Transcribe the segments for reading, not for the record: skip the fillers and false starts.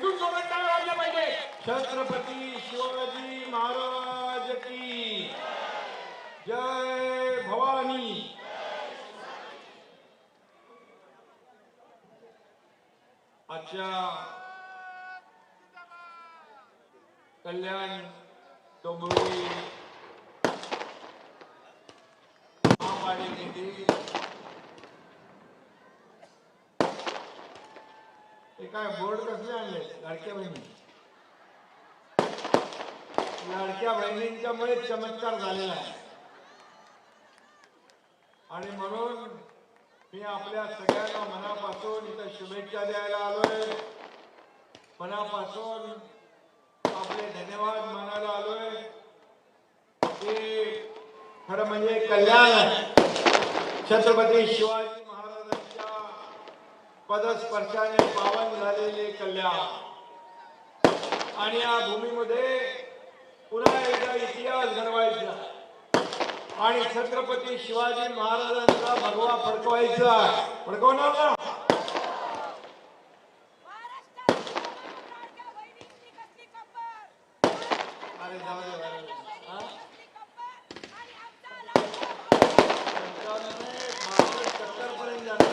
अजून जोरात टाळ्या वाजल्या पाहिजे. छत्रपती शिवाजी महाराज की जय भवानी. आजच्या कल्याण डोंबिवली महापालिकेतील काय बोर्ड कसले आणले लाडक्या बहिणी. लाडक्या बहिणींच्यामुळे चमत्कार झालेला आहे आणि म्हणून मी आपल्या सगळ्यांना मनापासून इथं शुभेच्छा द्यायला आलोय. मनापासून आपले धन्यवाद मानायला आलोय. की खरं म्हणजे कल्याण छत्रपती शिवाजी महाराजांच्या पदस्पर्शाने पावन झालेले कल्याण आणि या भूमीमध्ये पुन्हा एकदा इतिहास घडवायचा आणि छत्रपती शिवाजी महाराजांचा भगवा फडकवायचा. फडकवणार ना. अरे जाऊ दे पर्यंत जाणार.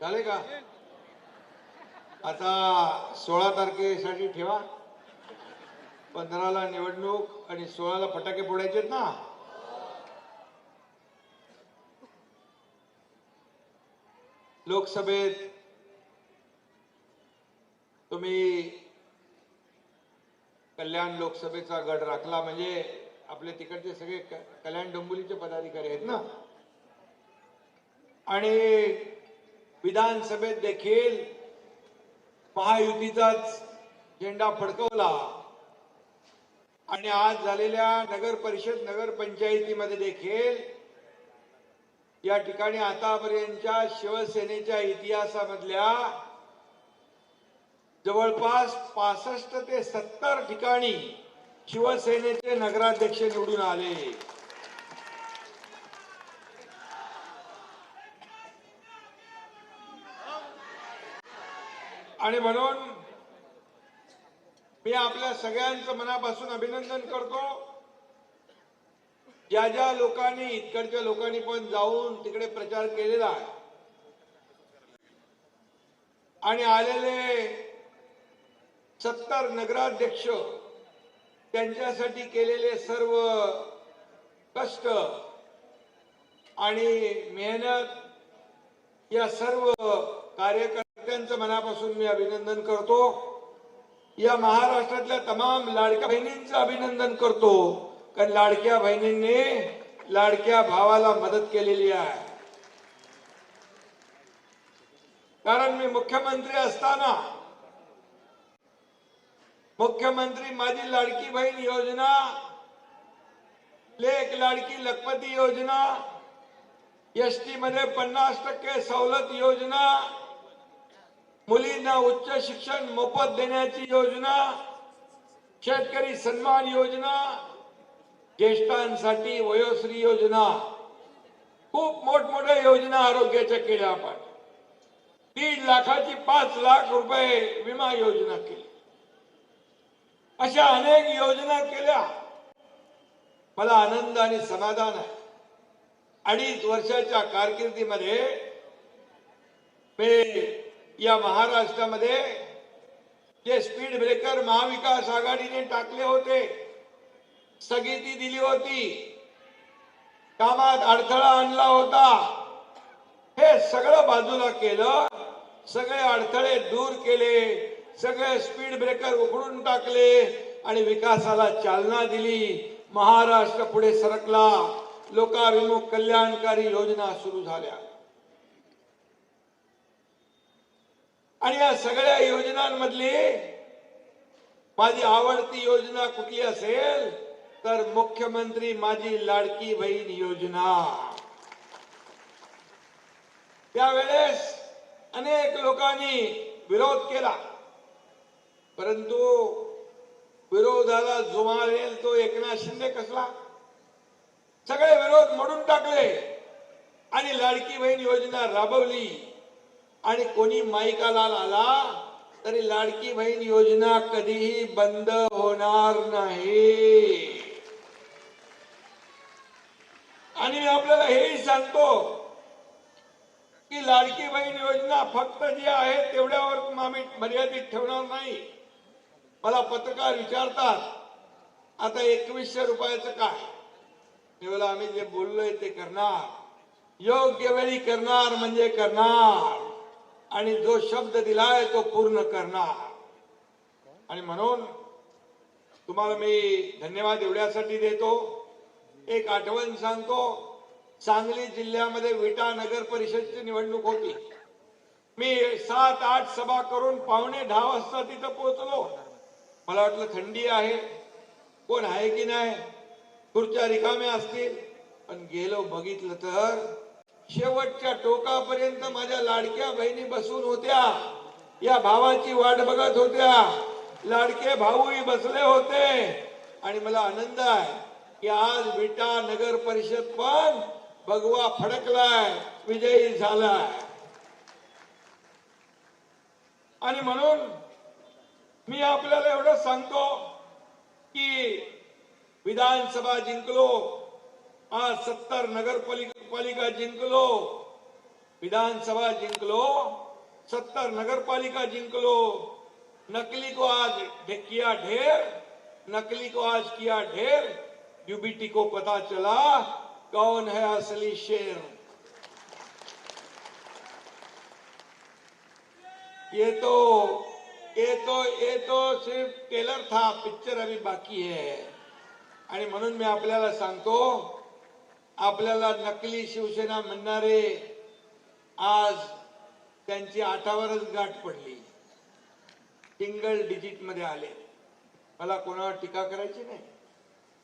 झाले का. आता 16 तारखेसाठी ठेवा. 15ला निवडणूक आणि 16ला फटाके फोडायचे ना. लोकसभेत तुम्ही कल्याण लोकसभेचा गड राखला म्हणजे आपले तिकडचे सगळे कल्याण डोंबिवलीचे पदाधिकारी आहेत ना. आणि विधानसभेत देखील महायुतीचाच झेंडा फडकवला आणि आज झालेल्या नगर परिषद नगर पंचायतीमध्ये देखील या ठिकाणी आतापर्यंतच्या शिवसेनेच्या इतिहासामधल्या जवळपास 65 ते 70 ठिकाणी शिवसेनेचे नगराध्यक्ष निवडून आले. आणि म्हणून मी आपल्या सगळ्यांचं मनापासून अभिनंदन करतो. ज्या ज्या लोकांनी इकडच्या लोकांनी पण जाऊन तिकडे प्रचार केलेला आहे आणि आलेले 70 नगराध्यक्ष त्यांच्यासाठी केलेले सर्व कष्ट आणि मेहनत या सर्व कार्यकर्त्यांचं मनापासून मी अभिनंदन करतो. या महाराष्ट्रातल्या तमाम लाडक्या बहिणींचं अभिनंदन करतो कारण लाडक्या बहिणींनी लाडक्या भावाला मदत केलेली आहे. कारण मी मुख्यमंत्री असताना मुख्यमंत्री माझी लाडकी बहीण योजना, लेक लाडकी लखपती योजना, एसटी मध्ये 50% सवलत योजना, मुलींना उच्च शिक्षण मोफत देण्याची योजना, शेतकरी सन्मान योजना, ज्येष्ठांसाठी वयोश्री योजना, खूप मोठमोठ्या योजना आरोग्याच्या केल्या. आपण 3 लाखाची 5 लाख रुपये विमा योजना केली. अशा अनेक योजना केल्या. मला आनंद आणि समाधान आहे. 2.5 वर्षाच्या कारकिर्दीमध्ये मी या महाराष्ट्रामध्ये जे स्पीड ब्रेकर महाविकास आघाडीने टाकले होते, स्थगिती दिली होती, कामात अडथळा आणला होता, हे सगळं बाजूला केलं. सगळे अडथळे दूर केले. सगळे स्पीड ब्रेकर उखडून टाकले आणि विकासाला चालना दिली. महाराष्ट्र पुढे सरकला. लोकाभिमुख कल्याणकारी योजना सुरू झाल्या आणि या सगळ्या योजनांमधली माझी आवडती योजना कुठली असेल तर मुख्यमंत्री माझी लाडकी बहीण योजना. त्यावेळेस अनेक लोकांनी विरोध केला, परंतु विरोधाला जुमावेल तो एकनाथ शिंदे कसला. सगळे विरोध मोडून टाकले आणि लाडकी बहीण योजना राबवली. आणि कोणी माईकाला आला तरी लाडकी बहीण योजना कधीही बंद होणार नाही. आणि मी आपल्याला हेही सांगतो की लाडकी बहीण योजना फक्त जी आहे तेवढ्यावर आम्ही मर्यादित ठेवणार नाही. मला पत्रकार विचारतात आता 2100 रुपयाचं काय. मी बोला आम्ही जे बोललोय ते करणार, योग्य वेळी करणार म्हणजे करणार आणि जो शब्द दिलाय तो पूर्ण करणार. आणि म्हणून तुम्हाला मी धन्यवाद एवढ्यासाठी देतो. एक आठवण सांगतो, सांगली जिल्ह्यामध्ये विटा नगर परिषदची निवडणूक होती. मी 7-8 सभा करून 9:45 वाजता तिथं पोहोचलो. मला वाटलं थंडी आहे, कोण आहे की नाही, खुर्च्या रिकाम्या असतील. पण गेलो बघितलं तर शेवटच्या टोकापर्यंत माझ्या लाडक्या बहिणी बसून होत्या. या भावाची वाट बघत होत्या. लाडके भाऊही बसले होते. आणि मला आनंद आहे की आज विटा नगर परिषद पण भगवा फडकलाय, विजयी झालाय. आणि म्हणून मी आपल्याला एवढं सांगतो की विधानसभा जिंकलो, आज 70 नगरपालिका जिंकलो, विधानसभा जिंकलो, 70 नगरपालिका जिंकलो. नकली को आज किया ढेर, नकली को आज किया ढेर. यूबीटी को पता चला कौन है असली शेर. ये तो सिर्फ ट्रेलर था, पिक्चर अभी बाकी है. आणि म्हणून मी आपल्याला सांगतो, आपल्याला नकली शिवसेना म्हणणारे आज त्यांची 8वरच गाठ पडली, सिंगल डिजिट मध्ये आले. मला कोणावर टीका करायची नाही,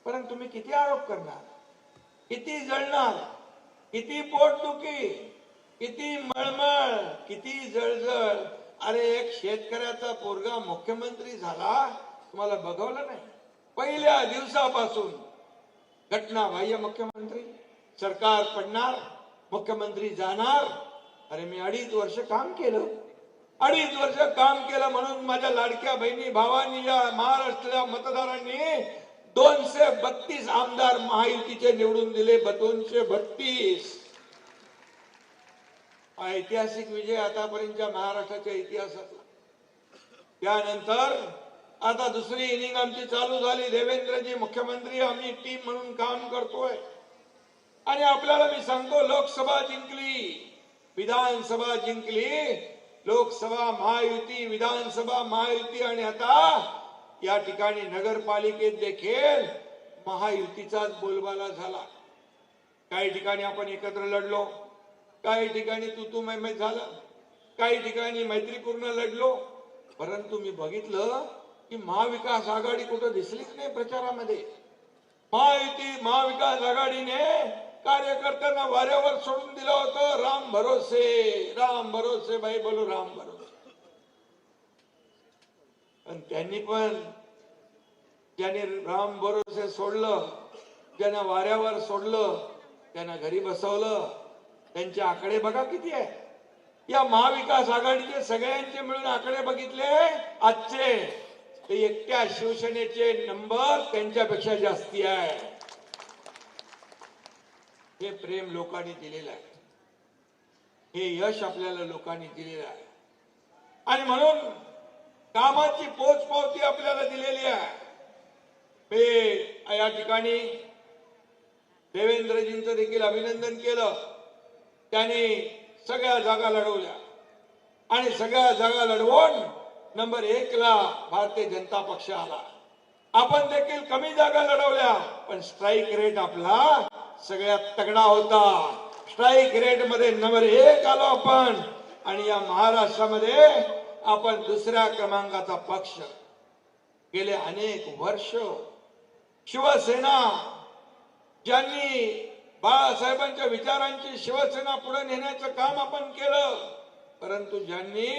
परंतु तुम्ही किती आरोप करणार, किती जळणार, किती पोटदुखी, किती मळमळ, किती जळजळ. अरे एक शेतकऱ्याचा पोरगा मुख्यमंत्री झाला, तुम्हाला बघवलं नाही. पहिल्या दिवसापासून घटना बाह्य मुख्यमंत्री, सरकार पडणार, मुख्यमंत्री जाणार. अरे मी 2.5 वर्ष काम केलं, 2.5 वर्ष काम केलं म्हणून माझ्या लाडक्या बहिणी भावांनी, या महाराष्ट्राच्या मतदारांनी 232 आमदार महायुतीचे निवडून दिले. 232 ऐतिहासिक विजय आतापर्यंतच्या महाराष्ट्राच्या इतिहासातला. त्यानंतर आता दुसरी इनिंग आमची चालू झाली. देवेंद्रजी मुख्यमंत्री, आम्ही टीम म्हणून काम करतोय. आणि आपल्याला मी सांगतो, लोकसभा जिंकली, विधानसभा जिंकली, लोकसभा महायुती, विधानसभा महायुती. आणि आता या ठिकाणी नगरपालिकेत देखील महायुतीचाच बोलबाला झाला. काही ठिकाणी आपण एकत्र लढलो, काही ठिकाणी तू मै झालं, काही ठिकाणी मैत्रीपूर्ण लढलो. परंतु मी बघितलं की महाविकास आघाडी कुठं दिसलीच नाही प्रचारामध्ये. महायुती, महाविकास आघाडीने कार्यकर्त्यांना वाऱ्यावर सोडून दिलं होतं. राम भरोसे भाई बोलो राम भरोसे. पण त्यांनी पण ज्याने राम भरोसे सोडलं, ज्यांना वाऱ्यावर सोडलं, त्यांना घरी बसवलं. त्यांचे आकडे बघा किती आहे. या महाविकास आघाडीचे सगळ्यांचे मिळून आकडे बघितले आजचे, ते एकट्या शिवसेनेचे नंबर त्यांच्यापेक्षा जास्ती आहे. हे प्रेम लोकांनी दिलेलं आहे, हे यश आपल्याला लोकांनी दिलेलं आहे. आणि म्हणून कामाची पोचपावती आपल्याला दिलेली आहे. मी या ठिकाणी देवेंद्रजींचं देखील अभिनंदन केलं. त्यांनी सगळ्या जागा लढवल्या आणि सगळ्या जागा लढवून नंबर 1 ला भारतीय जनता पक्ष आला. आपण देखील कमी जागा लढवल्या, पण स्ट्राईक रेट आपला सगळ्यात तगडा होता. स्ट्राईक रेट मध्ये नंबर 1 आलो आपण. आणि या महाराष्ट्रामध्ये आपण दुसऱ्या क्रमांकाचा पक्ष. गेले अनेक वर्ष शिवसेना, ज्यांनी बाळासाहेबांच्या विचारांची शिवसेना पुढे नेण्याचं काम आपण केलं, परंतु ज्यांनी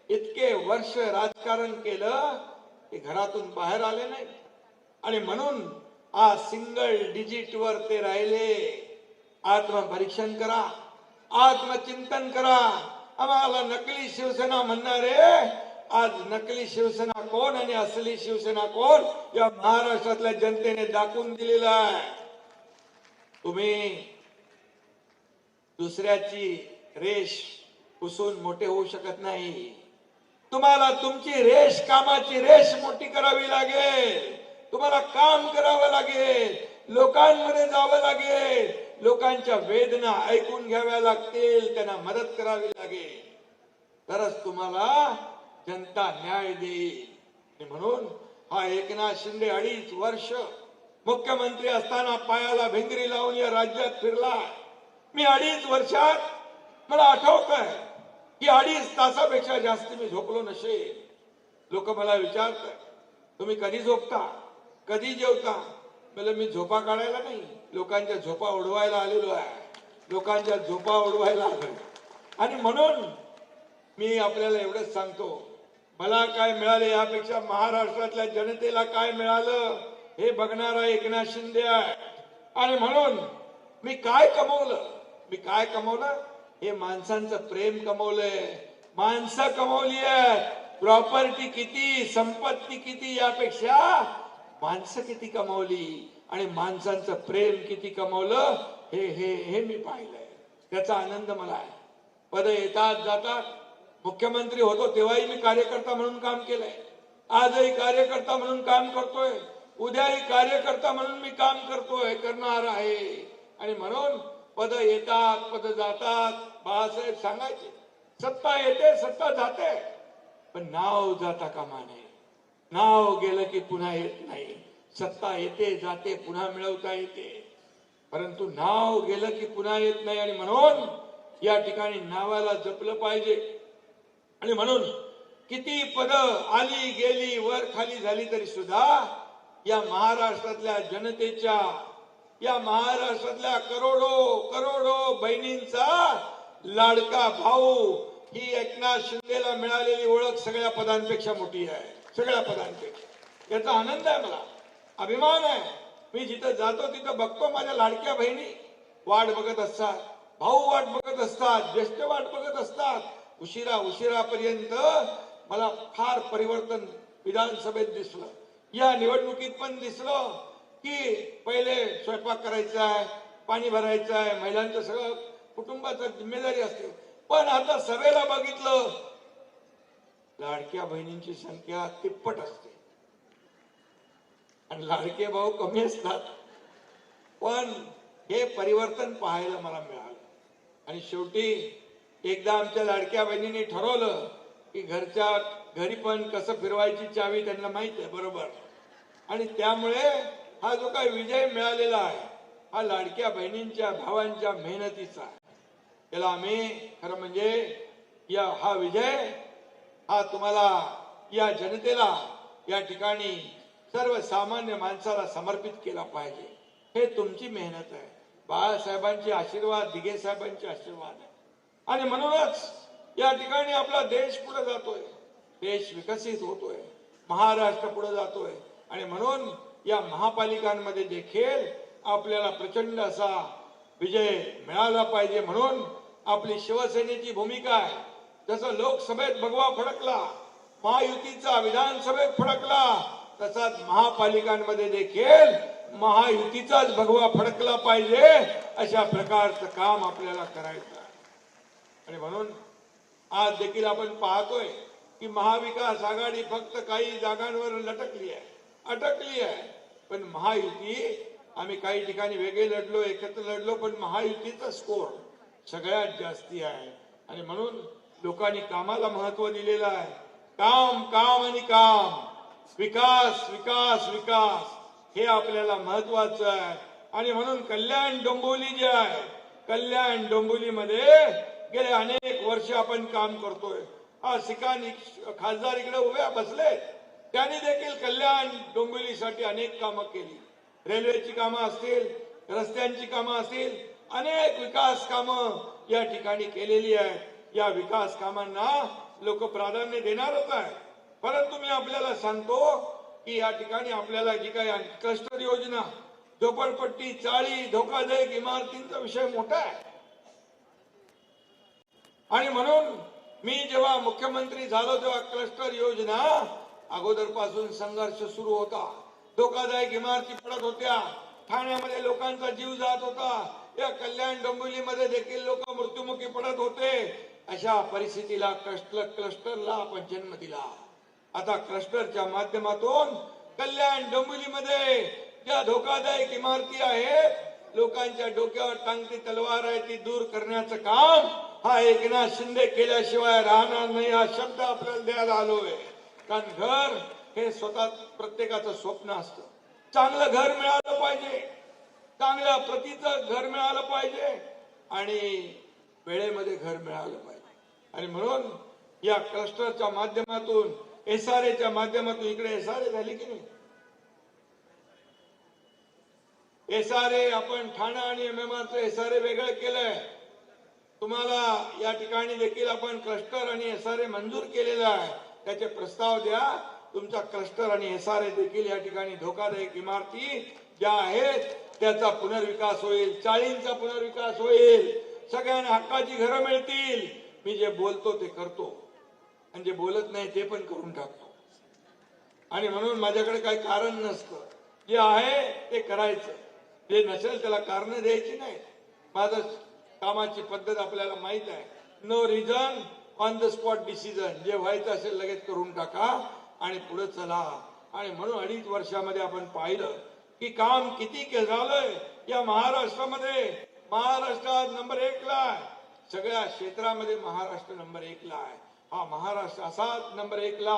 इतके वर्ष राजकारण केलं ते घरातून बाहेर आले नाही. आणि म्हणून आज सिंगल डिजिट वर ते राहिले. आत्मपरीक्षण करा, आत्मचिंतन करा. आम्हाला नकली शिवसेना म्हणणारे, आज नकली शिवसेना कोण आणि असली शिवसेना कोण या महाराष्ट्रातल्या जनतेने दाखवून दिलेला आहे. तुम्ही दुसऱ्याची रेष पुसून मोठे होऊ शकत नाही. तुम्हाला तुमची रेष, कामाची रेष मोठी करावी लागेल. तुम्हाला काम करावं लागेल, लोकांमध्ये जावं लागेल, लोकांच्या वेदना ऐकून घ्याव्या लागतील, त्यांना मदत करावी लागेल, तरच तुम्हाला जनता न्याय देईल. म्हणून हा एकनाथ शिंदे 2.5 वर्ष मुख्यमंत्री असताना पायाला भिंगरी लावून या राज्यात फिरला. मी 2.5 वर्षात, मला आठवत आहे की 2.5 तासापेक्षा जास्त मी झोपलो नसेल. लोक मला विचारतात, तुम्ही कधी झोपता, कधी जेवता? मला मी झोपा काढायला नाही, लोकांच्या झोपा उडवायला आलेलो आहे. लोकांच्या झोपा उडवायला आलो. आणि म्हणून मी आपल्याला एवढंच सांगतो, मला काय मिळाले यापेक्षा महाराष्ट्रातल्या जनतेला काय मिळालं हे बघणारा एकनाथ शिंदे आहे. आणि म्हणून मी काय कमवलं, हे माणसांचं प्रेम कमवलंय. माणसं कमवली आहे. प्रॉपर्टी किती, संपत्ती किती यापेक्षा माणसं किती कमवली आणि माणसांचं प्रेम किती कमवलं हे हे हे मी पाहिलंय. त्याचा आनंद मला आहे. पद येतात जातात. मुख्यमंत्री होतो तेव्हाही मी कार्यकर्ता म्हणून काम केलंय. आजही कार्यकर्ता म्हणून काम करतोय. उद्याही कार्यकर्ता म्हणून मी काम करतोय, करणार आहे. आणि म्हणून पद येतात, पद जातात. बाळासाहेब सांगायचे, सत्ता येते, सत्ता जाते, पण नाव जाता कामा नये. नाव गेलं की पुन्हा येत नाही. सत्ता येते जाते, पुन्हा मिळवता येते, परंतु नाव गेलं की पुन्हा येत नाही. आणि म्हणून या ठिकाणी नावाला जपलं पाहिजे. आणि म्हणून किती पद आली गेली, वर खाली झाली तरी सुद्धा या महाराष्ट्रातल्या जनतेच्या, या महाराष्ट्रातल्या करोडो बहिणींचा लाडका भाऊ ही एकनाथ शिंदेला मिळालेली ओळख सगळ्या पदांपेक्षा मोठी आहे. सगळ्या पदांपेक्षा याचा आनंद आहे, मला अभिमान आहे. मी जिथं जातो तिथं बघतो माझ्या लाडक्या बहिणी वाट बघत असतात, भाऊ वाट बघत असतात, ज्येष्ठ वाट बघत असतात. उशिरापर्यंत मला फार परिवर्तन विधानसभेत दिसलं. या निवडणुकीत पण दिसलं की पहिले स्वयंपाक करायचा आहे, पाणी भरायचं आहे, महिलांचं सगळं कुटुंबाची जिम्मेदारी असते. पण आता सभेला बघितलं, लाडक्या बहिणींची संख्या तिप्पट असते आणि लाडके भाऊ कमी असतात. पण हे परिवर्तन पाहायला मला मिळालं. आणि शेवटी एकदा आमच्या लाडक्या बहिणींनी ठरवलं की घरच्या घरी पण कसं फिरवायची चावी त्यांना माहित आहे बरोबर. आणि त्यामुळे हा जो काही विजय मिळालेला आहे हा लाडक्या बहिणींच्या, भावांच्या मेहनतीचा आहे. त्याला आम्ही खरं म्हणजे हा विजय हा तुम्हाला, या जनतेला, या ठिकाणी सर्वसामान्य माणसाला समर्पित केला पाहिजे. हे तुमची मेहनत आहे. बाळासाहेबांचे आशीर्वाद, दिघे साहेबांचे आशीर्वाद आहे. आणि म्हणूनच या ठिकाणी आपला देश पुढे जातोय, देश विकसित होतोय, महाराष्ट्र पुढे जातोय. आणि म्हणून या महापालिकांमध्ये देखील आपल्याला प्रचंड असा विजय मिळाला पाहिजे. म्हणून आपली शिवसेनेची भूमिका आहे. जसं लोकसभेत भगवा फडकला, महायुतीचा विधानसभेत फडकला, तसाच महापालिकांमध्ये देखील महायुतीचाच भगवा फडकला पाहिजे. अशा प्रकारचं काम आपल्याला करायचं आहे. आणि म्हणून आज देखील आपण पाहतोय की महाविकास आघाडी फक्त काही जागांवर लटकली आहे, अटकली आहे. पण महायुती, आम्ही काही ठिकाणी वेगळे लढलो, एकत्र लढलो, पण महायुतीचा स्कोर सगळ्यात जास्ती आहे. आणि म्हणून लोकांनी कामाला महत्व दिलेलं आहे. काम काम आणि काम, विकास विकास विकास हे आपल्याला महत्वाचं आहे. आणि म्हणून कल्याण डोंबिवली जे आहे, कल्याण डोंबिवलीमध्ये गेले अनेक वर्ष आपण काम करतोय. सिकानी खासदार इकडे उभे बसले, त्यांनी देखील कल्याण डोंबिवलीसाठी अनेक कामं केली. रेल्वेची कामं असतील, रस्त्यांची कामं असतील, अनेक विकास कामं या ठिकाणी केलेली आहेत. या विकास कामांना लोक प्राधान्य देणारच आहे. परंतु मी आपल्याला सांगतो की या ठिकाणी आपल्याला जी काही क्लस्टर योजना, झोपडपट्टी, चाळी, धोकादायक इमारतींचा विषय मोठा आहे. आणि म्हणून मी जेव्हा मुख्यमंत्री झालो तेव्हा क्लस्टर योजना अगोदरपासून संघर्ष सुरू होता. धोकादायक इमारती पडत होत्या, ठाण्यामध्ये लोकांचा जीव जात होता, या कल्याण डोंबिवलीमध्ये देखील लोक मृत्युमुखी पडत होते. अशा परिस्थितीला क्लस्टरला आपण जन्म दिला. आता क्लस्टरच्या माध्यमातून कल्याण डोंबिवलीमध्ये ज्या धोकादायक इमारती आहेत, लोकांच्या डोक्यावर टांगती तलवार आहे, ती दूर करण्याचं काम हा एकनाथ शिंदे केल्याशिवाय राहणार नाही. हा शब्द आपल्याला द्यायला आलोय. कारण घर हे स्वतः प्रत्येकाचं स्वप्न असतं. चांगलं घर मिळालं पाहिजे, चांगल्या प्रतीचं घर मिळालं पाहिजे आणि वेळेमध्ये घर मिळालं पाहिजे. आणि म्हणून या क्लस्टरच्या माध्यमातून, एसआरएच्या माध्यमातून, इकडे एसआरए झाली की नाही, एसआरए आपण ठाणा आणि एमएमआरचं एसआरए वेगळं केलंय. तुम्हाला या ठिकाणी देखील आपण क्लस्टर आणि एसआरए मंजूर केलेला आहे. त्याचे प्रस्ताव द्या. तुमचा क्लस्टर आणि एसआरए देखील या ठिकाणी धोकादायक इमारती ज्या आहेत त्याचा पुनर्विकास होईल, चाळींचा पुनर्विकास होईल, सगळ्यांना हक्काची घरं मिळतील. मी जे बोलतो ते करतो आणि जे बोलत नाही ते पण करून टाकतो. आणि म्हणून माझ्याकडे काही कारण नसतं. जे आहे ते करायचं, जे नसेल त्याला कारण द्यायची नाही. माझं कामाची पद्धत आपल्याला माहित आहे. No reason on the spot decision. जे व्हायचं असेल लगेच करून टाका आणि पुढे चला. आणि म्हणून 2.5 वर्षामध्ये आपण पाहिलं की काम किती झालंय या महाराष्ट्रामध्ये. महाराष्ट्रात नंबर 1 ला आहे. सगळ्या क्षेत्रामध्ये महाराष्ट्र नंबर 1 ला आहे. हा महाराष्ट्र असाच नंबर 1 ला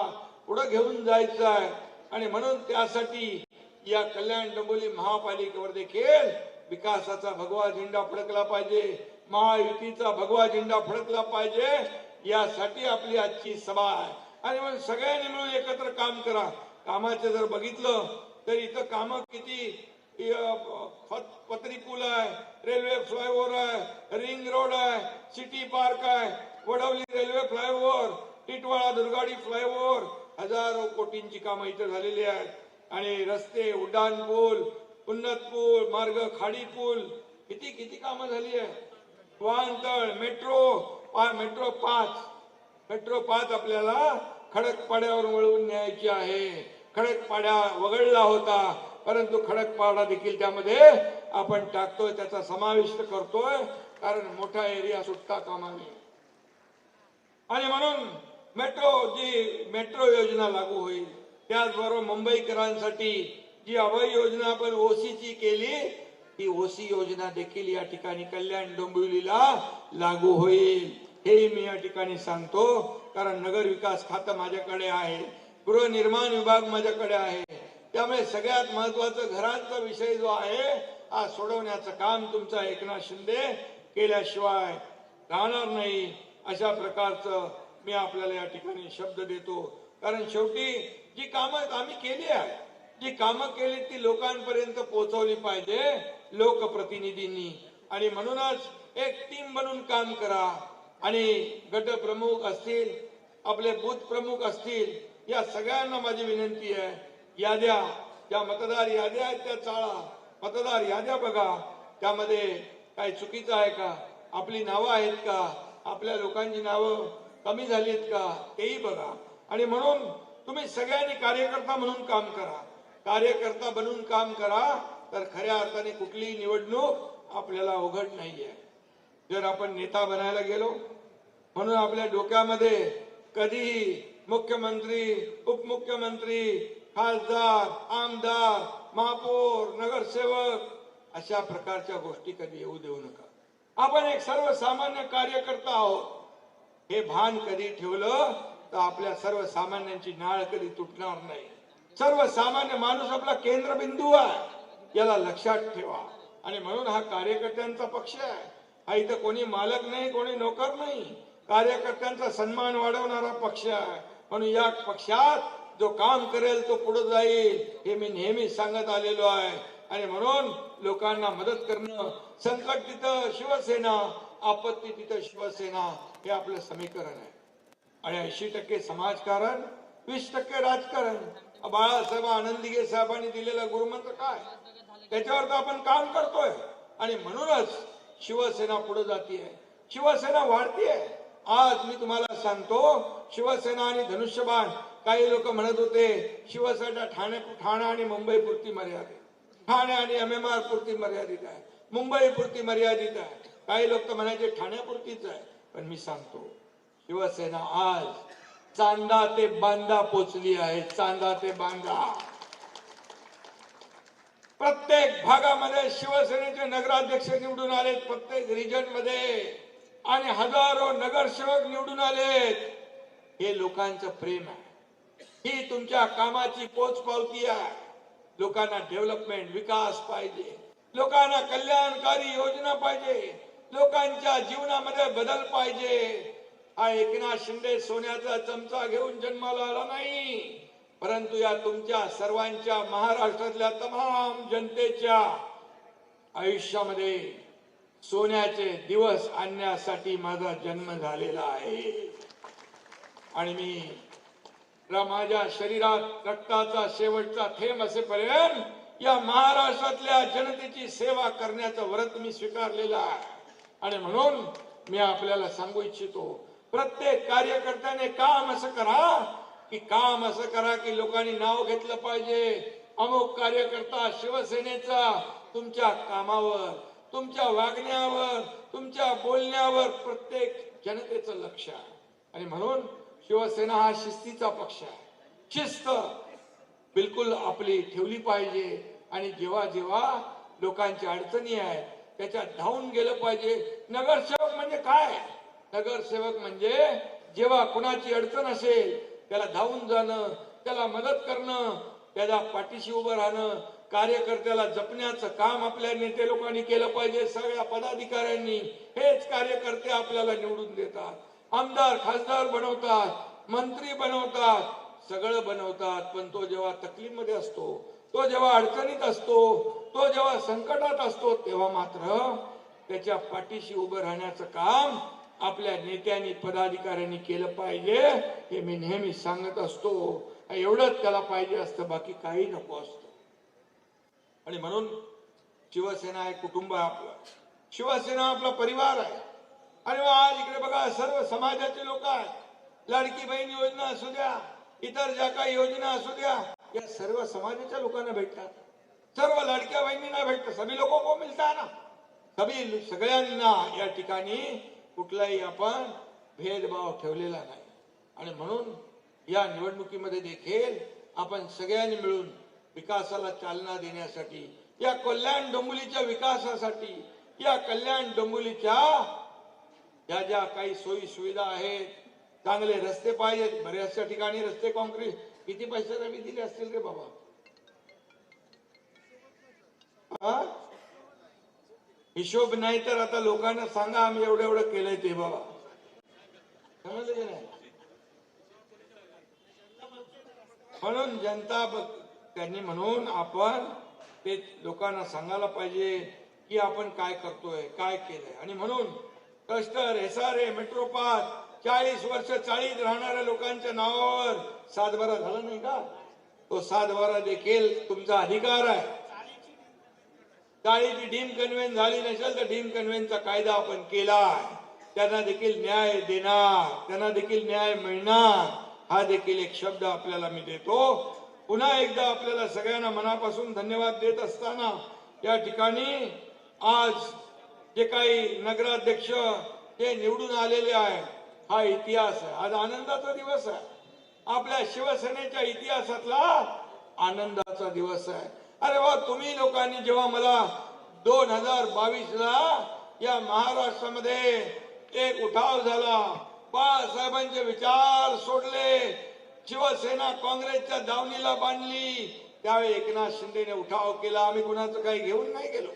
पुढे घेऊन जायचा आहे. आणि म्हणून त्यासाठी या कल्याण डोंबिवली महापालिकेवर देखील विकासाचा भगवा झेंडा फडकला पाहिजे, महायुतीचा भगवा झेंडा फडकला पाहिजे. यासाठी आपली आजची सभा आहे. आणि म्हणून सगळ्यांनी मिळून एकत्र काम करा. कामाचे जर बघितलं तर इथं काम किती, पतरी पूल आहे, रेल्वे फ्लायओव्हर आहे, रिंग रोड आहे, सिटी पार्क आहे, Wadavali railway flyover, Titwala Durgadi flyover, हजारो कोटींची कामं इथं झालेली आहेत. आणि रस्ते, उड्डाण पूल, उन्नत पूल, मार्ग, खाडी पूल, किती किती कामं झाली आहे. वाहनतळ, मेट्रो 5 आपल्याला खडकपाड्यावर वळवून न्यायची आहे. खडकपाडा वगळला होता, परंतु खडकपाडा देखील त्यामध्ये आपण टाकतोय, त्याचा समाविष्ट करतोय. कारण मोठा एरिया सुटता कामा नये. आणि म्हणून मेट्रो योजना लागू होईल. त्याचबरोबर मुंबईकरांसाठी जी अभय योजना आपण ओसीची केली, ती ओसी योजना देखील या ठिकाणी कल्याण डोंबिवलीला लागू होईल. हे मी या ठिकाणी सांगतो. कारण नगर विकास खातं माझ्याकडे आहे, गृहनिर्माण विभाग माझ्याकडे आहे. त्यामुळे सगळ्यात महत्वाचं घरांचा विषय जो आहे हा सोडवण्याचं काम तुमचा एकनाथ शिंदे केल्याशिवाय राहणार नाही. अशा प्रकारचं मी आपल्याला या ठिकाणी शब्द देतो. कारण शेवटी जी कामं आम्ही केली आहे, जी कामं केली ती लोकांपर्यंत पोहोचवली पाहिजे लोकप्रतिनिधींनी. आणि म्हणूनच एक टीम बनून काम करा. आणि गट प्रमुख असतील, आपले बूथ प्रमुख असतील, या सगळ्यांना माझी विनंती आहे, याद्या, ज्या मतदार याद्या आहेत त्या चाळा. मतदार याद्या बघा, त्यामध्ये काही चुकीचं आहे का, आपली नावं आहेत का, आपल्या लोकांची नावं कमी झालीत का, तेही बघा. आणि म्हणून तुम्ही सगळ्यांनी कार्यकर्ता म्हणून काम करा. कार्यकर्ता बनून काम करा तर खऱ्या अर्थाने कुठलीही निवडणूक आपल्याला अवघड नाहीये. जर आपण नेता बनायला गेलो, म्हणून आपल्या डोक्यामध्ये कधीही मुख्यमंत्री, उपमुख्यमंत्री, खासदार, आमदार, महापौर, नगरसेवक अशा प्रकारच्या गोष्टी कधी येऊ देऊ नका. आपण एक सर्वसामान्य कार्यकर्ता आहोत हे भान कधी ठेवलं तर आपल्या सर्वसामान्यांची नाळ कधी तुटणार नाही. सर्वसामान्य माणूस आपला केंद्रबिंदू आहे, याला लक्षात ठेवा. आणि म्हणून हा कार्यकर्त्यांचा पक्ष आहे. हा इथं कोणी मालक नाही, कोणी नोकर नाही, कार्यकर्त्यांचा सन्मान वाढवणारा पक्ष आहे. म्हणून या पक्षात जो काम करेल तो पुढे जाईल, हे मी नेहमी सांगत आलेलो आहे. आणि म्हणून लोकांना मदत करणं, संकट तिथं शिवसेना, आपत्ती तिथं शिवसेना, हे आपलं समीकरण आहे. आणि 80% समाजकारण, 20% राजकारण. बाळासाहेब आनंदीगे साहेबांनी दिलेला गुरुमंत्र काय, त्याच्यावर तर आपण काम करतोय. आणि म्हणूनच शिवसेना पुढे जातीये, शिवसेना वाढतीये. आज मी तुम्हाला सांगतो, शिवसेना आणि धनुष्यबाण. काही लोक म्हणत होते शिवसेना ठाणे आणि मुंबई पुरती मर्यादित, ठाणे आणि MMR पुरती मर्यादित आहे, मुंबई पुरती मर्यादित आहे. काही लोक तर म्हणायचे ठाण्यापुरतीच आहे. पण मी सांगतो, शिवसेना आज चांदा ते बांदा पोचली आहे. चांदा ते बांदा प्रत्येक भागामध्ये शिवसेनेचे नगराध्यक्ष निवडून आले, प्रत्येक रिजन मध्ये. आणि हजारो नगरसेवक निवडून आलेत. हे लोकांचं प्रेम आहे, ही तुमच्या कामाची पोचपावती आहे. लोकांना डेव्हलपमेंट, विकास पाहिजे, लोकांना कल्याणकारी योजना पाहिजे, लोकांच्या जीवनामध्ये बदल पाहिजे. हा एकनाथ शिंदे सोन्याचा चमचा घेऊन जन्माला आला नाही, परंतु या तुमच्या सर्वांच्या, महाराष्ट्रातल्या तमाम जनतेच्या आयुष्यामध्ये सोन्याचे दिवस आणण्यासाठी माझा जन्म झालेला आहे. आणि मी माझ्या शरीरात रक्ताचा शेवटचा थेंब असेपर्यंत या महाराष्ट्रातल्या जनतेची सेवा करण्याचं व्रत मी स्वीकारलेलं आहे. आणि म्हणून मी आपल्याला सांगू इच्छितो, प्रत्येक कार्यकर्त्याने काम असं करा की लोकांनी नाव घेतलं पाहिजे, अमुक कार्यकर्ता शिवसेनेचा. तुमच्या कामावर, तुमच्या वागण्यावर, तुमच्या बोलण्यावर प्रत्येक जनतेचं लक्ष आहे. आणि म्हणून शिवसेना हा शिस्तीचा पक्ष आहे. शिस्त बिलकुल आपली ठेवली पाहिजे. आणि जेव्हा जेव्हा लोकांच्या अडचणी आहेत त्याच्यात धावून गेलं पाहिजे. नगरसेवक म्हणजे काय? नगरसेवक म्हणजे जेव्हा कुणाची अडचण असेल त्याला धावून जाणं, त्याला मदत करणं, त्याला पाठीशी उभं राहणं, कार्यकर्त्याला जपण्याचं काम आपल्या नेते लोकांनी केलं पाहिजे. सगळ्या पदाधिकाऱ्यांनी. हेच कार्यकर्ते आपल्याला निवडून देतात, आमदार खासदार बनवतात, मंत्री बनवतात, सगळं बनवतात. पण तो जेव्हा तकलीफमध्ये असतो, तो जेव्हा अडचणीत असतो, तो जेव्हा संकटात असतो, तेव्हा मात्र त्याच्या पाठीशी उभं राहण्याचं काम आपल्या नेत्यांनी, पदाधिकाऱ्यांनी केलं पाहिजे. हे मी नेहमी सांगत असतो. एवढंच त्याला पाहिजे असतं, बाकी काही नको असतं. आणि म्हणून शिवसेना हे कुटुंब आहे आपलं, शिवसेना आपला परिवार आहे. आणि आज इकडे बघा, सर्व समाजाचे लोक आहेत. लाडकी बहीण योजना असू द्या, इतर ज्या काही योजना असू द्या, या सर्व समाजाच्या लोकांना भेटतात. सर्व लाडक्या बहिणींना भेटतात. सभी लोगों को मिलता है ना, सगळ्यांना या ठिकाणी कुठलाही आपण भेदभाव ठेवलेला नाही. आणि म्हणून या निवडणुकीमध्ये देखील आपण सगळ्यांनी मिळून विकासाला चालना देण्यासाठी, या कल्याण डोंबिवलीच्या विकासासाठी, या कल्याण डोंबिवलीच्या ज्या ज्या काही सोयी सुविधा आहेत, चांगले रस्ते पाहिजेत. बऱ्याचशा ठिकाणी रस्ते काँक्रीट किती पैसे आम्ही दिले असतील रे बाबा? हिशोब नाही तर आता लोकांना सांगा आम्ही एवढं एवढं केलंय ते बाबा. समजलं की नाही? म्हणून जनता त्यांनी, म्हणून आपण ते लोकांना सांगायला पाहिजे की आपण काय करतोय, काय केलंय. आणि म्हणून क्लस्टर, SRA, मेट्रोपाथ, 40 वर्ष चाळीत राहणाऱ्या लोकांच्या नावावर 7/12 झाला नाही का? तो 7/12 देखील तुमचा अधिकार आहे. चाळीची डीम कन्व्हेन्स झाली नसेल तर डीम कन्व्हेन्सचा कायदा आपण केला, त्यांना देखील न्याय देणार, त्यांना देखील न्याय मिळणार. हा देखील एक शब्द आपल्याला मी देतो. पुन्हा एकदा आपल्याला सगळ्यांना मनापासून धन्यवाद देत असताना, या ठिकाणी आज जे काही नगराध्यक्ष ते निवडून आलेले आहे, हा इतिहास आहे. आज आनंदाचा दिवस आहे, आपल्या शिवसेनेच्या इतिहासातला आनंदाचा दिवस आहे. अरे वा, तुम्ही लोकांनी जेव्हा मला 2022 ला या महाराष्ट्रामध्ये एक उठाव झाला, बाळासाहेबांचे विचार सोडले, शिवसेना काँग्रेसच्या दावणीला बांधली, त्यावेळी एकनाथ शिंदेने उठाव केला. आम्ही कुणाचं काही घेऊन नाही गेलो.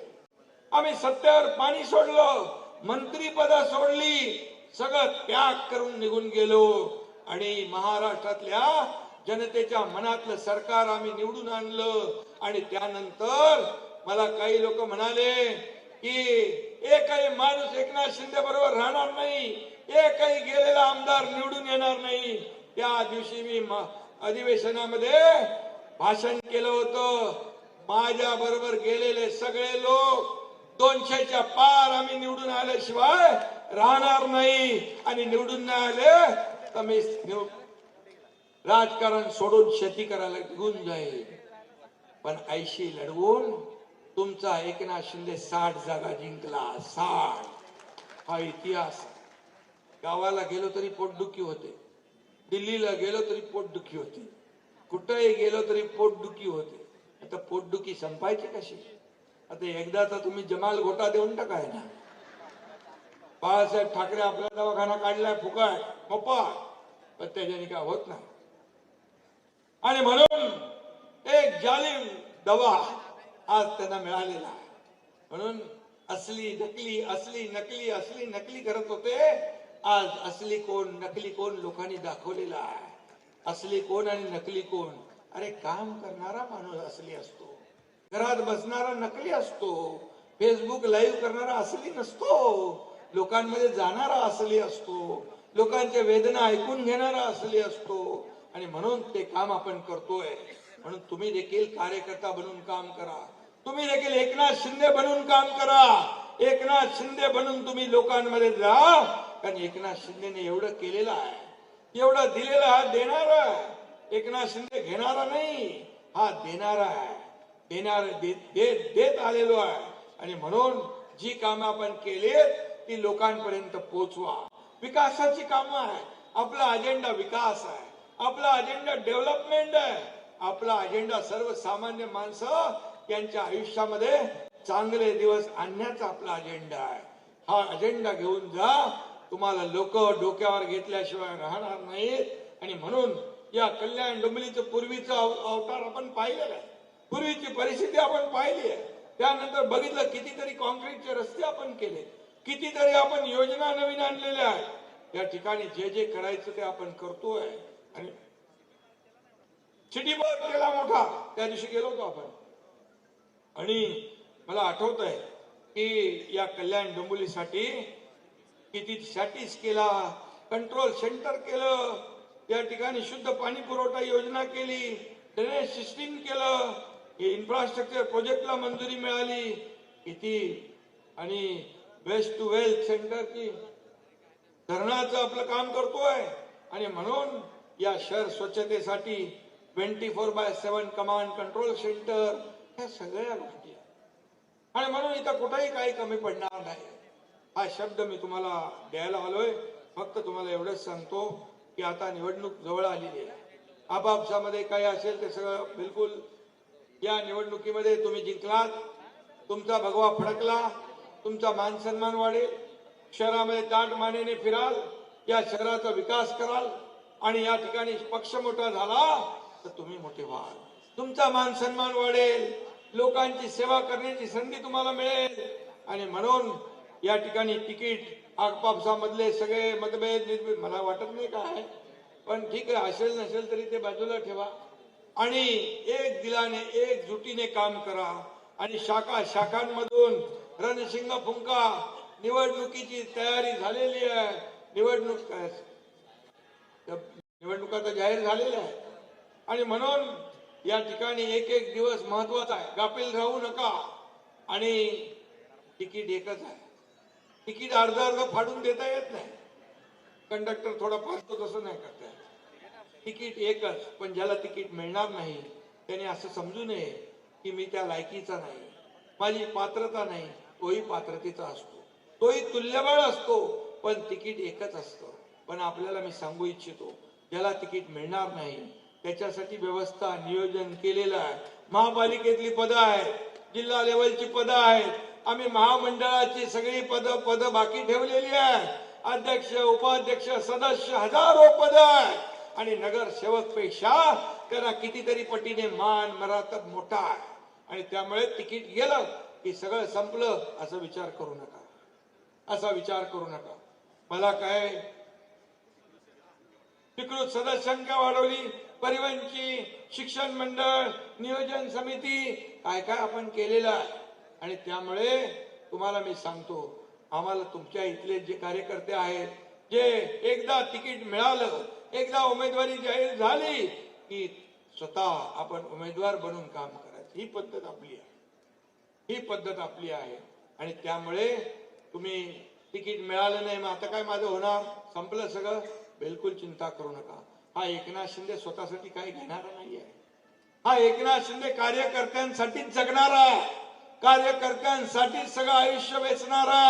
आम्ही सत्तेवर पाणी सोडलं, मंत्रीपद सोडली, सगळं त्याग करून निघून गेलो आणि महाराष्ट्रातल्या जनतेच्या मनातलं सरकार आम्ही निवडून आणलं. आणि त्यानंतर मला काही लोक म्हणाले की एकही माणूस एकनाथ शिंदे बरोबर राहणार नाही, एकही गेलेला आमदार निवडून येणार नाही. त्या दिवशी मी अधिवेशनामध्ये भाषण केलं होतं. माझ्या बरोबर गेलेले सगळे लोक 200च्या पार आम्ही निवडून आल्याशिवाय राहणार नाही आणि निवडून नाही आले तर मी राजकारण सोडून शेती करायला निघून जाईल. पण 80 लढवून तुमचा एकनाथ शिंदे 60 जागा जिंकला. 60 हा इतिहास. गावाला गेलो तरी पोटदुखी होते, दिल्लीला गेलो तरी पोटदुखी होती, कुठेही गेलो तरी पोटदुखी होते. आता पोटदुखी संपायची कशी? आता एकदाचा तुम्ही जमाल घोटा देऊन टाकाय ना. बाळासाहेब ठाकरे आपला दवाखाना काढलाय फुकट मोफत, पण त्याच्याने काय होत नाही. आणि म्हणून एक जालिम दवा आज त्यांना मिळालेला आहे. म्हणून असली नकली, असली नकली, असली नकली करत होते. आज असली कोण नकली कोण लोकांनी दाखवलेला आहे. असली कोण आणि नकली कोण? अरे काम करणारा माणूस असली असतो, घरात बसणारा नकली असतो, फेसबुक लाईव्ह करणारा असली नसतो, लोकांमध्ये जाणारा असली असतो, लोकांच्या वेदना ऐकून घेणारा असली असतो. आणि म्हणून ते काम आपण करतोय. म्हणून तुम्ही देखील कार्यकर्ता बनून काम करा, तुम्ही देखील एकनाथ शिंदे बनून काम करा. एकनाथ शिंदे बनून तुम्ही लोकांमध्ये जा. कारण एकनाथ शिंदेने एवढं केलेलं आहे, एवढं दिलेलं हा देणारा आहे. एकनाथ शिंदे घेणारा नाही, हा देणारा आहे. देणार देत आलेलो आहे. आणि म्हणून जी कामं आपण केलीत ती लोकांपर्यंत पोहोचवा. विकासाची कामं आहे. आपला अजेंडा विकास आहे, आपला अजेंडा डेव्हलपमेंट आहे, आपला अजेंडा सर्वसामान्य माणसं यांच्या आयुष्यामध्ये चांगले दिवस आणण्याचा आपला अजेंडा आहे. हा अजेंडा घेऊन जा. तुम्हाला लोक डोक्यावर घेतल्याशिवाय राहणार नाहीत. आणि म्हणून या कल्याण डोंबिवलीचं पूर्वीचं अवतार आपण पाहिलेलं आहे, पूर्वीची परिस्थिती आपण पाहिली आहे. त्यानंतर बघितलं कितीतरी कॉन्क्रीटचे रस्ते आपण केले, कितीतरी आपण योजना नवीन आणलेल्या आहेत. त्या ठिकाणी जे जे करायचं ते आपण करतोय. आणि सिटी पार्क केला मोठा, त्या दिवशी गेलो होतो आपण. आणि मला आठवत आहे की या कल्याण डोंबिवलीसाठी किती सॅटिस केला, कंट्रोल सेंटर केलं, या ठिकाणी शुद्ध पाणी पुरवठा योजना केली, ड्रेनेज सिस्टीम केलं, इन्फ्रास्ट्रक्चर प्रोजेक्टला मंजुरी मिळाली किती. आणि वेस्ट टू वेल्थ सेंटरची धरणाचं आपलं काम करतोय. आणि म्हणून या शहर स्वच्छतेसाठी 24/7 कमांड कंट्रोल सेंटर, ह्या सगळ्या गोष्टी. आणि म्हणून इथं कुठेही काही कमी पडणार नाही. हा शब्द मी तुम्हाला द्यायला आलोय. फक्त तुम्हाला एवढंच सांगतो की आता निवडणूक जवळ आलेली आहे. आपापसामध्ये काही असेल ते सगळं बिलकुल. या निवडणुकीमध्ये तुम्ही जिंकलात, तुमचा भगवा फडकला, तुमचा मान सन्मान वाढेल, शहरामध्ये ताट मानेने फिराल, या शहराचा विकास कराल. आणि या ठिकाणी पक्ष मोठा झाला तर तुम्ही मोठे व्हाल, तुमचा मान सन्मान वाढेल, लोकांची सेवा करण्याची संधी तुम्हाला मिळेल. आणि म्हणून या ठिकाणी तिकीट आपापसामधले सगळे मतभेद मला वाटत नाही काय, पण ठीक आहे, असेल नसेल तरी ते बाजूला ठेवा आणि एक दिलाने एक जुटीने काम करा. आणि शाखांमधून रणशिंग फुंका. निवडणुकीची तयारी झालेली आहे. निवडणुका तर जाहीर झालेल्या आहे. आणि म्हणून या ठिकाणी एक एक दिवस महत्वाचा आहे, गाफील राहू नका. आणि तिकीट एकच आहे, तिकीट अर्ध फाडून देता येत नाही. कंडक्टर थोडा फाडतो तसं नाही करता येत. तिकीट एकच. पण ज्याला तिकीट मिळणार नाही त्याने असं समजू नये की मी त्या लायकीचा नाही, माझी पात्रता नाही. तोही पात्रतेचा असतो, तोही तुल्यबळ असतो, पण तिकीट एकच असतं. पण आपल्याला मी सांगू इच्छितो, ज्याला तिकीट मिळणार नाही त्याच्यासाठी व्यवस्था नियोजन केलेलं आहे. महापालिकेतली पदं आहेत, जिल्हा लेवलची पदं आहेत, आम्ही महामंडळाची सगळी पदं बाकी ठेवलेली आहेत. अध्यक्ष उपाध्यक्ष सदस्य हजारो पद आहेत आणि नगरसेवक पेक्षा त्याला कितीतरी पटीने मान मरातब मोठा आहे आणि त्यामुळे तिकीट गेलं की सगळं संपलं असं विचार करू नका, असा विचार करू नका. मला काय स्वीकृत सदस्य संख्या वाढवली, परिवहनची, शिक्षण मंडळ, नियोजन समिती, काय काय आपण केलेलं आहे आणि त्यामुळे तुम्हाला मी सांगतो, आम्हाला तुमच्या इथले जे कार्यकर्ते आहेत, जे एकदा तिकीट मिळालं, एकदा उमेदवारी जाहीर झाली की स्वतः आपण उमेदवार बनून काम करायचं, ही पद्धत आपली आहे, ही पद्धत आपली आहे. आणि त्यामुळे तुम्ही तिकीट मिळालं नाही, मग आता काय माझं होणार, संपलं सगळं, बिलकुल चिंता करू नका. हा एकनाथ शिंदे स्वतःसाठी काही घेणारा नाहीये. हा एकनाथ शिंदे कार्यकर्त्यांसाठीच जगणारा, कार्यकर्त्यांसाठी सगळं आयुष्य वेचणारा.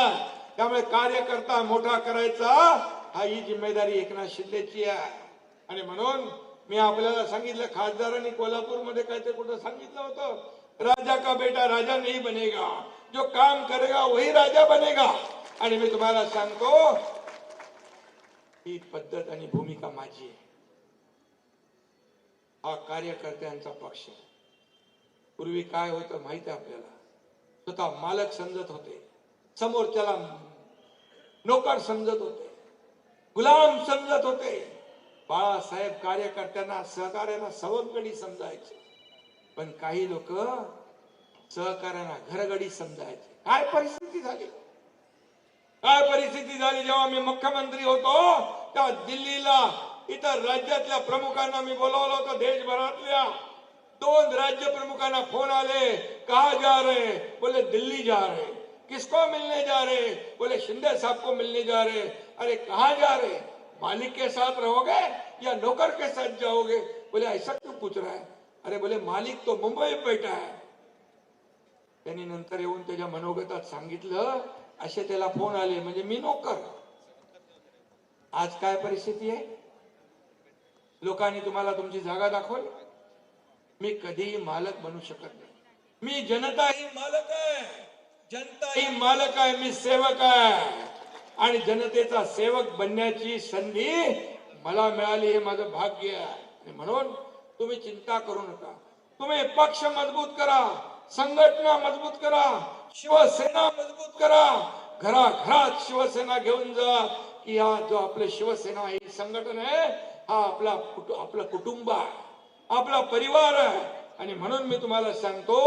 त्यामुळे कार्यकर्ता मोठा करायचा हा ही जिम्मेदारी एकनाथ शिंदेची आहे. आणि म्हणून मी आपल्याला सांगितलं, खासदारांनी कोल्हापूरमध्ये काय ते कुठं सांगितलं होतं, राजा का बेटा राजा नहीं बनेगा, जो काम करेगा वही राजा बनेगा. आणि मी तुम्हाला सांगतो, ही पद्धत आणि भूमिका माझी आहे. हा कार्यकर्त्यांचा पक्ष आहे. पूर्वी काय होतं माहिती आहे आपल्याला, स्वतः मालक समजत होते, समोरच्याला नोकर समजत होते, गुलाम समजत होते. बाळासाहेब कार्यकर्त्यांना सहकार्यांना सवंगडी समजायचे, पण काही लोक सहकार्यांना घरगडी समजायचे. काय परिस्थिती झाली, काय परिस्थिती झाली. जेव्हा मी मुख्यमंत्री होतो तेव्हा दिल्लीला इतर राज्यातल्या प्रमुखांना मी बोलवलं होतं, देशभरातल्या 2 राज्य प्रमुखांना फोन आले, कहा जा रहे, बोले दिल्ली जा रहे. किसको मिलने जा रहे, बोले शिंदे साहब को मिलने जा रहे. अरे कहा जा रहे, मालिक के साथ रहोगे या नौकर के साथ जाओगे, बोले ऐसा क्यों पूछ रहा है. अरे बोले मालिक तो मुंबई में बैठा है. त्यांनी नंतर येऊन त्याच्या मनोगतात सांगितलं, असे त्याला फोन आले म्हणजे मी नोकर. आज काय परिस्थिती आहे, लोकांनी तुम्हाला तुमची जागा दाखवली. मी कधीही मालक बनू शकत नाही. मी जनता ही मालक आहे, जनता ही मालक आहे, मी सेवक आहे. आणि जनतेचा सेवक बनण्याची संधी मला मिळाली, हे माझं भाग्य आहे. आणि म्हणून तुम्ही चिंता करू नका. तुम्ही पक्ष मजबूत करा, संघटना मजबूत करा, शिवसेना मजबूत करा. घराघरात शिवसेना घेऊन जा की हा जो आपले शिवसेना ही संघटन आहे, हा आपला कुटुंब आहे, आपला परिवार आहे. आणि म्हणून मी तुम्हाला सांगतो,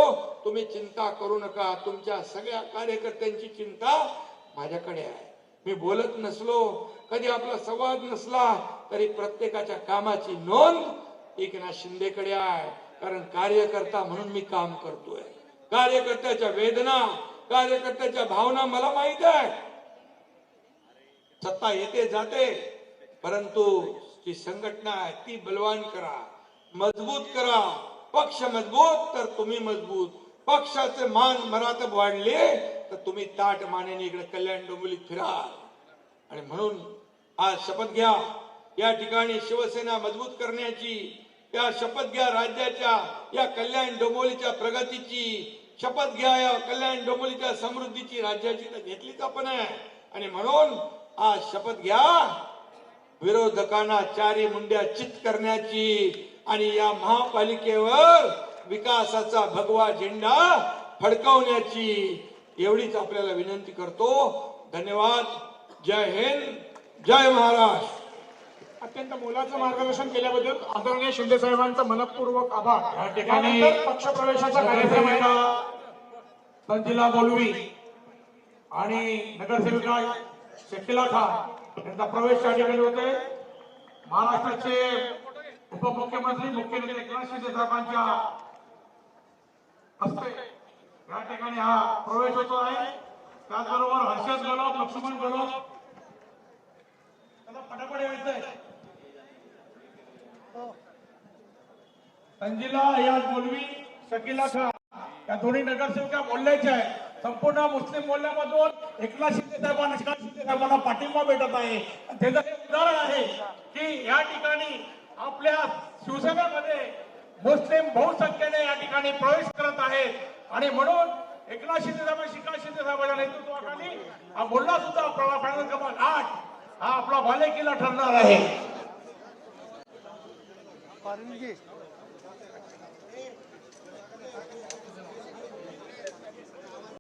तुम्ही चिंता करू नका. तुमच्या सगळ्या कार्यकर्त्यांची चिंता माझ्याकडे आहे. मी बोलत नसलो, कधी आपला संवाद नसला तरी प्रत्येकाच्या कामाची नोंद एकनाथ शिंदेकडे आहे. कारण कार्यकर्ता म्हणून मी काम करतोय. कार्यकर्त्याच्या वेदना, कार्यकर्त्याच्या भावना मला माहित आहे. सत्ता येते जाते, परंतु जी संघटना आहे ती बलवान करा, मजबूत करा. पक्ष मजबूत तर तुम्ही मजबूत. पक्षाचे मान मरातब वाढले तर तुम्ही ताट मानेने इकडे कल्याण डोंबिवलीत फिराल. आणि म्हणून आज शपथ घ्या, या ठिकाणी शिवसेना मजबूत करण्याची. या शपथ घ्या राज्याच्या, या कल्याण डोंबिवलीच्या प्रगतीची शपथ घ्या, या कल्याण डोंबिवलीच्या समृद्धीची. राज्याची तर घेतलीच आपण आहे. आणि म्हणून आज शपथ घ्या, विरोधकांना चारी मुंड्या चित करण्याची आणि या महापालिकेवर विकासाचा भगवा झेंडा फडकवण्याची. एवढीच आपल्याला विनंती करतो. धन्यवाद. जय हिंद, जय महाराष्ट्र. अत्यंत मोलाचं मार्गदर्शन केल्याबद्दल आदरणीय शिंदे साहेबांचा मनपूर्वक आभार. या ठिकाणी पक्षप्रवेशाचा कार्यक्रम आहे. संजिला बोलवी आणि नगरसेविका शकिला खान यांचा प्रवेश या ठिकाणी होते. महाराष्ट्राचे उपमुख्यमंत्री मुख्य नेते एकनाथ शिंदे साहेबांच्या हस्ते या ठिकाणी हा प्रवेश होतो आहे. त्याचबरोबर हर्षद गलोप, लक्ष्मण गलोप, त्याला पटापट यायचंय. संजिला याज बोलवी, शकिला खान या दोन्ही नगरसेविका बोलल्याच्या आहे. संपूर्ण मुस्लिम मोहल्ल्यामधून एकनाथ शिंदे साहेबांना पाठिंबा भेटत आहे. त्याचं हे उदाहरण आहे की या ठिकाणी आपल्या शिवसेनेमध्ये मुस्लिम बहुसंख्येने या ठिकाणी प्रवेश करत आहेत. आणि म्हणून एकनाथ शिंदे साहेबांच्या नेतृत्वाखाली हा बोलला सुद्धा प्रभाग क्रमांक 8 हा आपला बालेकिल्ला ठरणार आहे.